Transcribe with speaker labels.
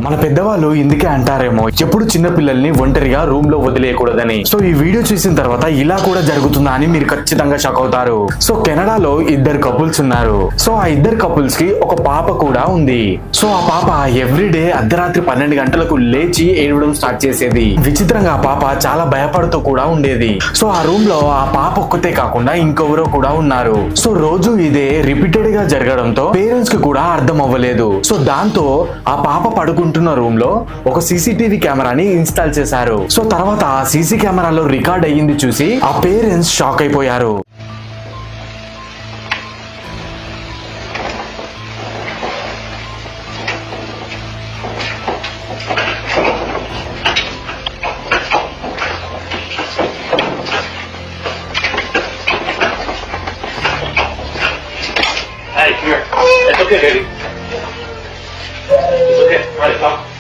Speaker 1: మన పెద్దవాళ్ళు ఇందుకే అంటారేమో ఎప్పుడు చిన్న పిల్లల్ని ఒంటరిగా రూమ్ లో వదిలేయకూడదని. సో ఈ వీడియో చూసిన తర్వాత ఇలా కూడా జరుగుతుందా అని మీరు ఖచ్చితంగా షాక్ అవుతారు. సో కెనడాలో ఇద్దరు కపుల్స్ ఉన్నారు. సో ఆ ఇద్దరు కపుల్స్ కి ఒక పాప కూడా ఉంది. సో ఆ పాప ఎవ్రీడే అర్ధరాత్రి 12 గంటలకు లేచి ఏడవడం స్టార్ట్ చేసేది. విచిత్రంగా ఆ పాప చాలా భయపడుతూ కూడా ఉండేది. సో ఆ రూమ్ లో ఆ పాప ఒక్కతే కాకుండా ఇంకెవరో కూడా ఉన్నారు. సో రోజు ఇదే రిపీటెడ్ గా జరగడంతో పేరెంట్స్ కి కూడా అర్థం అవ్వలేదు. సో దాంతో ఆ పాప పడుకుంటున్న రూమ్ లో ఒక సీసీటీవీ కెమెరాని ఇన్స్టాల్ చేశారు. సో తర్వాత ఆ సీసీ కెమెరాలో రికార్డ్ అయ్యింది చూసి ఆ పేరెంట్స్ షాక్ అయిపోయారు.
Speaker 2: Hey, come here. It's okay, baby. It's okay. All right, stop.